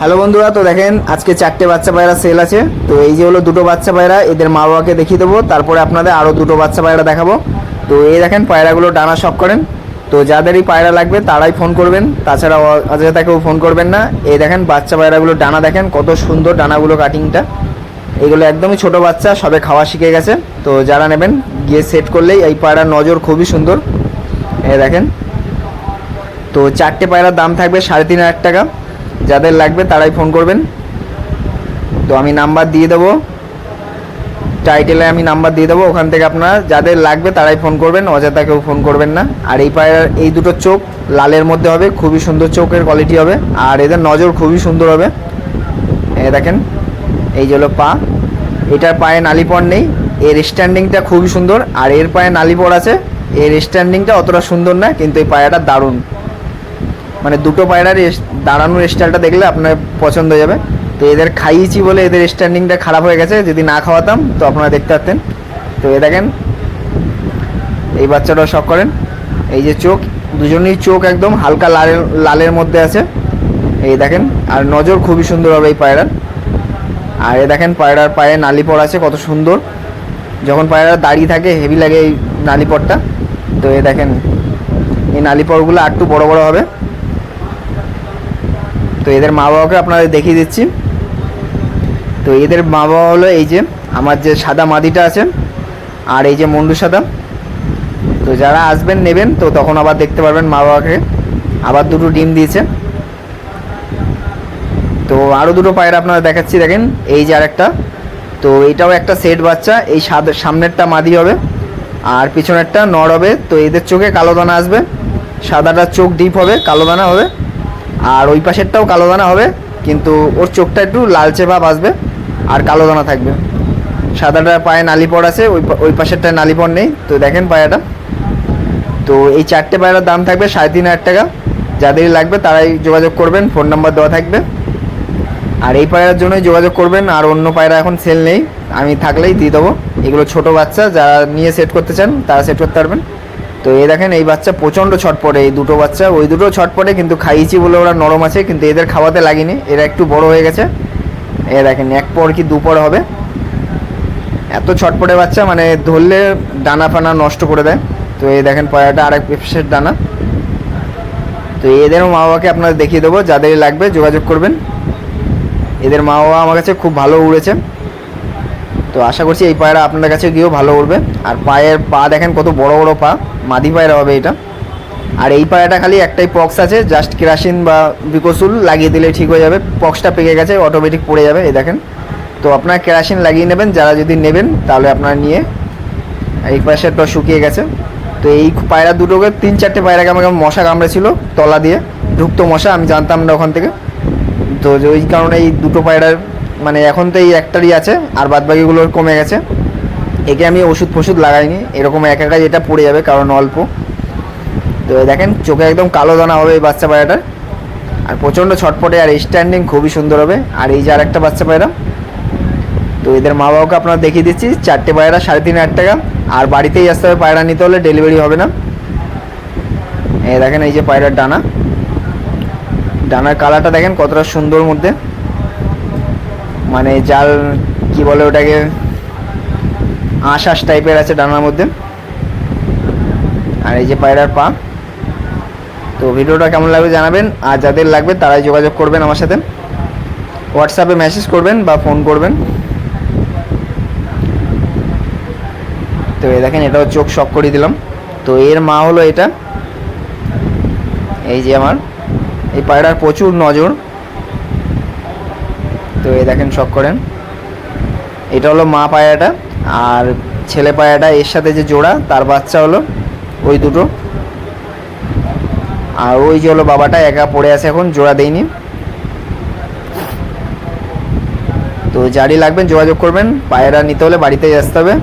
Hello বন্ধুরা, তো দেখেন আজকে 4টে বাচ্চা পায়রা সেল আছে। তো এই যে হলো দুটো বাচ্চা পায়রা, এদের মা বাবাকে দেখিয়ে দেবো, তারপরে আপনাদের আরও দুটো বাচ্চা পায়রা দেখাবো। তো এই দেখেন পায়রাগুলো ডানা শখ করেন। তো যাদেরই পায়রা লাগবে তারাই ফোন করবেন, তাছাড়া অযথা কেউ ফোন করবেন না। এই দেখেন বাচ্চা পায়রাগুলো ডানা দেখেন কত সুন্দর ডানাগুলো, কাটিংটা। এগুলো একদমই ছোট বাচ্চা, সবে খাওয়া শিখে গেছে। তো যারা নেবেন গিয়ে সেট করলেই, এই পায়রার নজর খুবই সুন্দর। এই দেখেন, তো 4টে পায়রার দাম থাকবে 3,500 টাকা। যাদের লাগবে তারাই ফোন করবেন। তো আমি নাম্বার দিয়ে দেবো, টাইটেলে আমি নাম্বার দিয়ে দেবো, ওখান থেকে আপনারা যাদের লাগবে তারাই ফোন করবেন, অযথা কেউ ফোন করবেন না। আর এই পায়রার এই দুটো চোখ লালের মধ্যে হবে, খুবই সুন্দর চোখের কোয়ালিটি হবে, আর এদের নজর খুবই সুন্দর হবে। দেখেন এই যে হলো পা, এটার পায়ে নালিপড় নেই, এর স্ট্যান্ডিংটা খুবই সুন্দর। আর এর পায়ে নালিপড় আছে, এর স্ট্যান্ডিংটা অতটা সুন্দর না, কিন্তু এই পায়রাটা দারুণ। মানে দুটো পায়রার দাঁড়ানোর স্টাইলটা দেখলে আপনার পছন্দ হয়ে যাবে। তো এদের খাইয়েছি বলে এদের স্ট্যান্ডিংটা খারাপ হয়ে গেছে, যদি না খাওয়াতাম তো আপনারা দেখতে পারতেন। তো এ দেখেন এই বাচ্চাটাও শখ করেন। এই যে চোখ, দুজনেই চোখ একদম হালকা লালের মধ্যে আছে, এই দেখেন। আর নজর খুবই সুন্দর হবে এই পায়রার। আর এ দেখেন পায়রার পায়ে নালিপড় আছে কত সুন্দর, যখন পায়রা দাঁড়িয়ে থাকে হেভি লাগে এই নালিপড়টা। তো এ দেখেন এই নালিপড়গুলো আর একটু বড় বড় হবে। তো এদের মা বাবাকে আপনাদের দেখিয়ে দিচ্ছি। তো এদের মা বাবা হলো এই যে আমার যে সাদা মাদিটা আছে, আর এই যে মুন্ডু সাদা। তো যারা আসবেন নেবেন তো তখন আবার দেখতে পারবেন মা বাবাকে। আবার দুটো ডিম দিয়েছে। তো আরও দুটো পায়রা আপনারা দেখাচ্ছি, দেখেন এই যে আরেকটা। তো এটাও একটা সেট বাচ্চা, এই সামনেরটা মাদি হবে আর পিছনেরটা নর হবে। তো এদের চোখে কালো দানা আসবে, সাদাটা চোখ ডিপ হবে, কালো দানা হবে। আর ওই পাশেরটাও কালো দানা হবে, কিন্তু ওর চোখটা একটু লালচে ভাব আসবে আর কালো দানা থাকবে। সাদাটা পায়ে নালিপড় আছে, ওই পাশেরটায় নালিপড় নেই। তো দেখেন পায়রাটা। তো এই 4টে পায়রার দাম থাকবে 3,500 টাকা। যাদেরই লাগবে তারাই যোগাযোগ করবেন, ফোন নাম্বার দেওয়া থাকবে। আর এই পায়রার জন্যই যোগাযোগ করবেন, আর অন্য পায়রা এখন সেল নেই, আমি থাকলেই দিয়ে দেবো। এগুলো ছোটো বাচ্চা, যারা নিয়ে সেট করতে চান তারা সেট করতে পারবেন। তো এই দেখেন এই বাচ্চা প্রচণ্ড ছটপটে, এই দুটো বাচ্চা, ওই দুটো ছটপটে, কিন্তু খাইয়েছি বলে ওরা নরম আছে, কিন্তু এদের খাওয়াতে লাগেনি, এরা একটু বড় হয়ে গেছে। এ দেখেন এক পর কি দুপর হবে, এত ছটপটে বাচ্চা, মানে ধরলে ডানা ফানা নষ্ট করে দেয়। তো এই দেখেন পায়রাটা আরেক পেপসের ডানা। তো এদেরও মা বাবাকে আপনাদের দেখিয়ে দেবো, যাদের লাগবে যোগাযোগ করবেন। এদের মা বাবা আমার কাছে খুব ভালো উড়েছে, তো আশা করছি এই পায়রা আপনাদের কাছে গিয়েও ভালো উড়বে। আর পায়ের পা দেখেন কত বড় বড় পা, মাদি পায়রা হবে এটা। আর এই পায়রাটা খালি একটাই পক্স আছে, জাস্ট কেরাসিন বা বিকোসুল লাগিয়ে দিলে ঠিক হয়ে যাবে, পক্সটা পেকে গেছে অটোমেটিক পড়ে যাবে। এই দেখেন, তো আপনারা কেরাসিন লাগিয়ে নেবেন যারা যদি নেবেন, তাহলে আপনারা নিয়ে। এই পাশেরটা শুকিয়ে গেছে। তো এই পায়রা দুটোকে 3-4টে পায়রাকে আমাকে মশা কামড়েছিল, তলা দিয়ে ঢুকতো মশা, আমি জানতাম না ওখান থেকে। তো ওই কারণে এই দুটো পায়রার মানে এখন তো এই একটারই আছে, আর বাদবাকিগুলোর কমে গেছে। একে আমি ওষুধ ফষুধ লাগাইনি, এরকম একা যেটা পড়ে যাবে, কারণ অল্প। তো দেখেন চোখে একদম কালো দানা হবে এই বাচ্চা পায়রাটার, আর প্রচণ্ড ছটপটে, আর স্ট্যান্ডিং খুবই সুন্দর হবে। আর এই যে আর একটা বাচ্চা পায়রা, তো এদের মা বাবাকে আপনারা দেখিয়ে দিচ্ছি। 4টে পায়রা 3,500 টাকা, আর বাড়িতেই আসতে হবে, পায়রা নিতে হলে ডেলিভারি হবে না। এই দেখেন এই যে পায়রার ডানা, ডানার কালারটা দেখেন কতটা সুন্দর মধ্যে, মানে জাল কি বলে ওটাকে, আঁশ টাইপের আছে ডানার মধ্যে। আর এই যে পায়রার পা। তো ভিডিওটা কেমন লাগবে জানাবেন, আর যাদের লাগবে তারাই যোগাযোগ করবেন আমার সাথে, হোয়াটসঅ্যাপে মেসেজ করবেন বা ফোন করবেন। তো এই দেখেন এটাও চোখ শক করে দিলাম। তো এর মা হলো এটা, এই যে আমার এই পায়রার প্রচুর নজর। তো এই দেখেন শক করেন, এটা হলো মা পায়রাটা, আর ছেলে পায়রাটা এর সাথে যে জোড়া তার বাচ্চা হলো ওই দুটো। আর ওই যে হলো বাবাটা একা পড়ে আছে, এখন জোড়া দেয়নি। তো যারই লাগবেন যোগাযোগ করবেন, পায়রা নিতে হলে বাড়িতেই আসতে হবে।